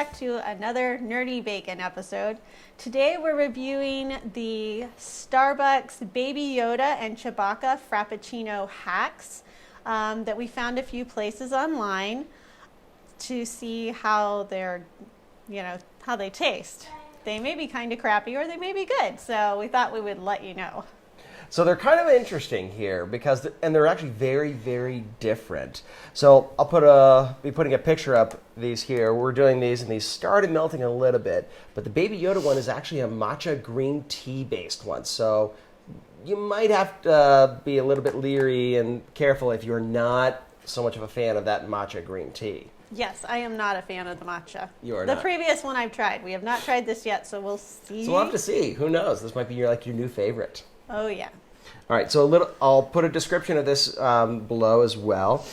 back to another Nerdy Bacon episode. Today we're reviewing the Starbucks Baby Yoda and Chewbacca Frappuccino hacks that we found a few places online to see how they're, how they taste. They may be kind of crappy or they may be good, so we thought we would let you know. So they're kind of interesting here because, and they're actually very, very different. So I'll be putting a picture up these here. We're doing these, and these started melting a little bit. But the Baby Yoda one is actually a matcha green tea based one. So you might have to be a little bit leery and careful if you're not so much of a fan of that matcha green tea. Yes, I am not a fan of the matcha. You are not. The previous one I've tried. We have not tried this yet, so we'll see. So we'll have to see. Who knows? This might be your new favorite. Oh, yeah. All right, so I'll put a description of this below as well,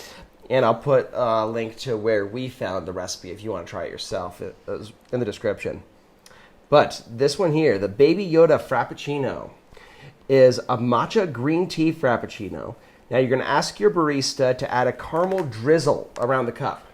and I'll put a link to where we found the recipe if you want to try it yourself in the description. But this one here, the Baby Yoda Frappuccino, is a matcha green tea Frappuccino. Now you're going to ask your barista to add a caramel drizzle around the cup.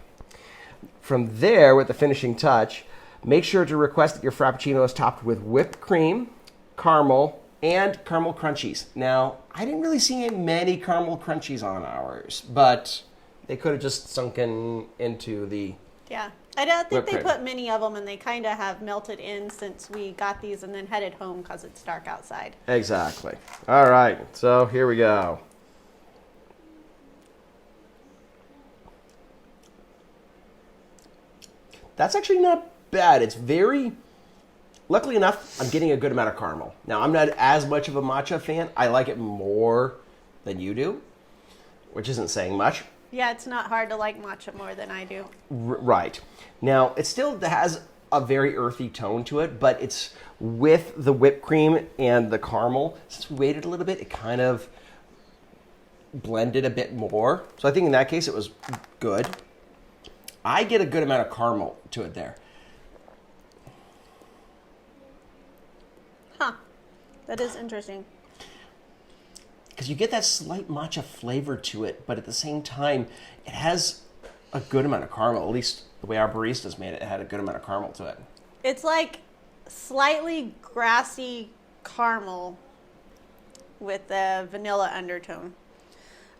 From there, with the finishing touch, make sure to request that your Frappuccino is topped with whipped cream, caramel, and caramel crunchies. Now, I didn't really see many caramel crunchies on ours, but they could have just sunken into the Yeah, I don't think they cream. put many of them, and they kind of have melted in since we got these and then headed home because it's dark outside. Exactly. All right, so here we go. That's actually not bad. It's very... Luckily enough, I'm getting a good amount of caramel. Now, I'm not as much of a matcha fan. I like it more than you do, which isn't saying much. Yeah, it's not hard to like matcha more than I do. Right. Now, it still has a very earthy tone to it, but it's with the whipped cream and the caramel. Since we waited a little bit, it kind of blended a bit more. So I think in that case, it was good. I get a good amount of caramel to it there. Huh. That is interesting. Because you get that slight matcha flavor to it, but at the same time, it has a good amount of caramel. At least the way our baristas made it, it had a good amount of caramel to it. It's like slightly grassy caramel with a vanilla undertone.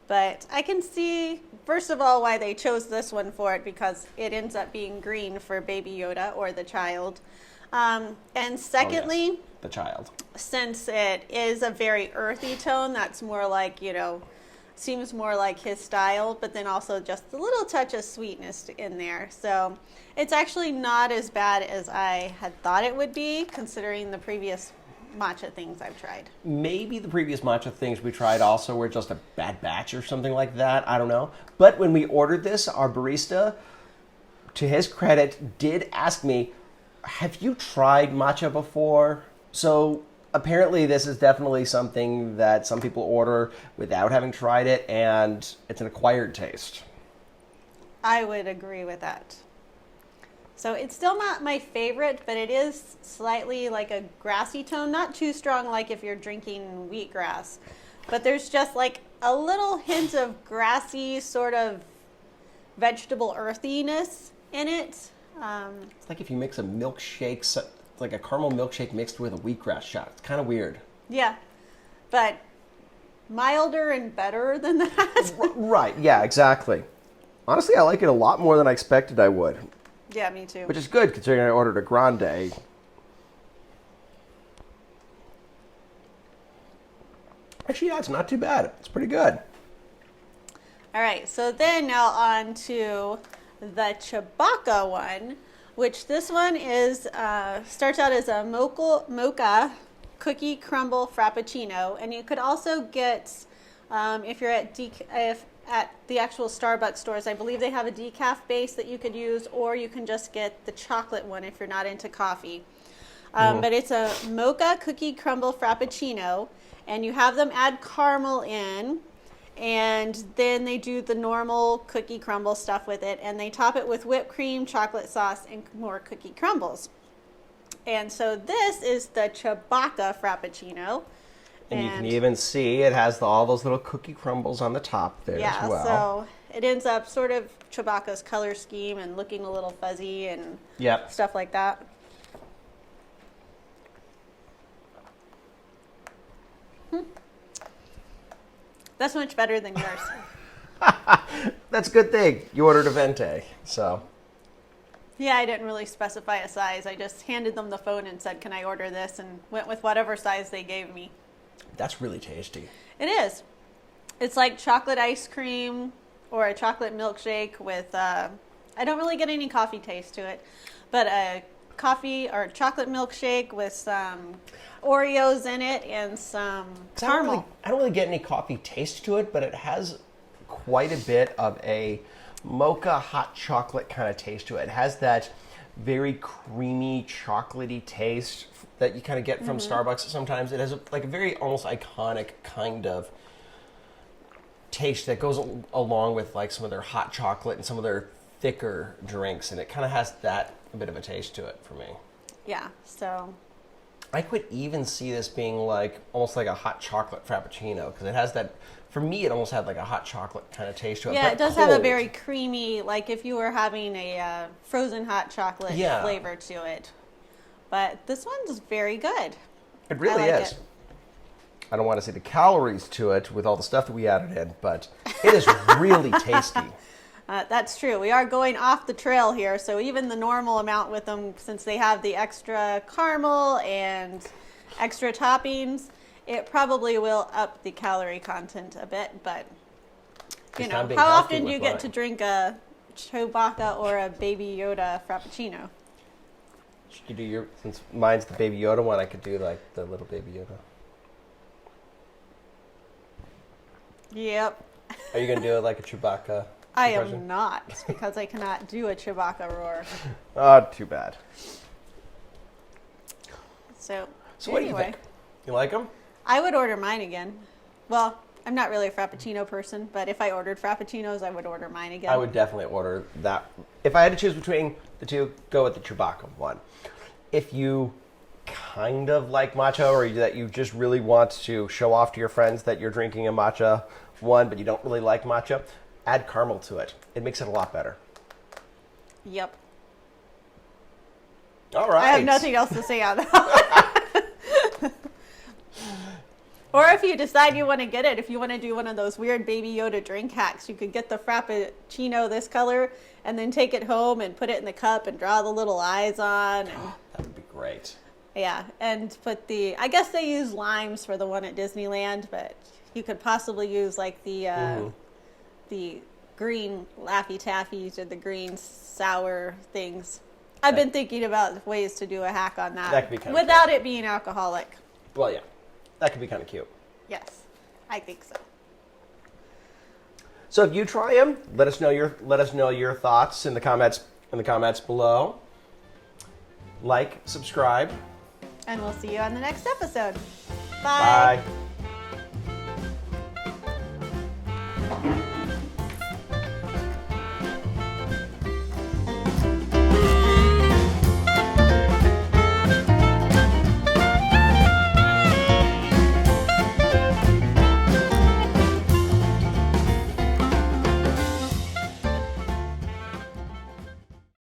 But I can see, first of all, why they chose this one for it, because it ends up being green for Baby Yoda or the child. And secondly... Oh, yes. The child. Since it is a very earthy tone, that's more like, seems more like his style, but then also just a little touch of sweetness in there. So it's actually not as bad as I had thought it would be, considering the previous matcha things I've tried. Maybe the previous matcha things we tried also were just a bad batch or something like that. I don't know. But when we ordered this, our barista, to his credit, did ask me, have you tried matcha before? So apparently this is definitely something that some people order without having tried it, and it's an acquired taste. I would agree with that. So it's still not my favorite, but it is slightly like a grassy tone. Not too strong like if you're drinking wheatgrass. But there's just like a little hint of grassy sort of vegetable earthiness in it. It's like if you mix a milkshake... like a caramel milkshake mixed with a wheatgrass shot. It's kind of weird. Yeah, but milder and better than that. Right, yeah, exactly. Honestly, I like it a lot more than I expected I would. Yeah, me too. Which is good, considering I ordered a grande. Actually, yeah, it's not too bad. It's pretty good. All right, so then now on to the Chewbacca one, which this one is starts out as a mocha cookie crumble frappuccino, and you could also get if you're at the actual Starbucks stores, I believe they have a decaf base that you could use, or you can just get the chocolate one if you're not into coffee. But it's a mocha cookie crumble frappuccino, and you have them add caramel in. And then they do the normal cookie crumble stuff with it, and they top it with whipped cream, chocolate sauce, and more cookie crumbles. And so this is the Chewbacca Frappuccino. And you can even see it has all those little cookie crumbles on the top there as well. So it ends up sort of Chewbacca's color scheme and looking a little fuzzy and Yep. stuff like that. That's much better than yours. That's a good thing. You ordered a venti, so. Yeah, I didn't really specify a size. I just handed them the phone and said, "Can I order this?" and went with whatever size they gave me. That's really tasty. It is. It's like chocolate ice cream or a chocolate milkshake with, I don't really get any coffee taste to it, but a coffee or chocolate milkshake with some Oreos in it and some caramel. I don't really get any coffee taste to it, but it has quite a bit of a mocha hot chocolate kind of taste to it. It has that very creamy, chocolatey taste that you kind of get from Starbucks sometimes. It has like a very almost iconic kind of taste that goes along with like some of their hot chocolate and some of their thicker drinks, and it kind of has that a bit of a taste to it for me. Yeah, so I could even see this being like almost like a hot chocolate Frappuccino, because it has that, for me it almost had like a hot chocolate kind of taste to it. yeah, but it does have a cold. very creamy, like if you were having a frozen hot chocolate Yeah. flavor to it. But this one's very good. It really I like is. it. I don't want to say the calories to it with all the stuff that we added in, but it is really tasty. That's true. We are going off the trail here, so even the normal amount with them, since they have the extra caramel and extra toppings, it probably will up the calorie content a bit. But you Just know, not being how healthy often do you with get mine. to drink a Chewbacca or a Baby Yoda Frappuccino? Should you do your, since mine's the Baby Yoda one, I could do like the little Baby Yoda. Yep. Are you going to do it like a Chewbacca? I impression? am not, because I cannot do a Chewbacca roar. Oh, too bad. So What do you anyway, think? You like them? I would order mine again. Well, I'm not really a Frappuccino person, but if I ordered Frappuccinos, I would order mine again. I would definitely order that. If I had to choose between the two, go with the Chewbacca one. If you kind of like matcha, or that you just really want to show off to your friends that you're drinking a matcha one, but you don't really like matcha, add caramel to it. It makes it a lot better. Yep. All right. I have nothing else to say on that. Or if you decide you want to get it, if you want to do one of those weird Baby Yoda drink hacks, you could get the Frappuccino this color and then take it home and put it in the cup and draw the little eyes on. And, That would be great. yeah, and put I guess they use limes for the one at Disneyland, but you could possibly use like the green Laffy Taffies or the green sour things. I've been thinking about ways to do a hack on that, That could be kinda without it being alcoholic. Well, yeah. That could be kind of cute. Yes, I think so. So if you try them, let us know your thoughts in the comments below. Like, subscribe. And we'll see you on the next episode. Bye. Bye.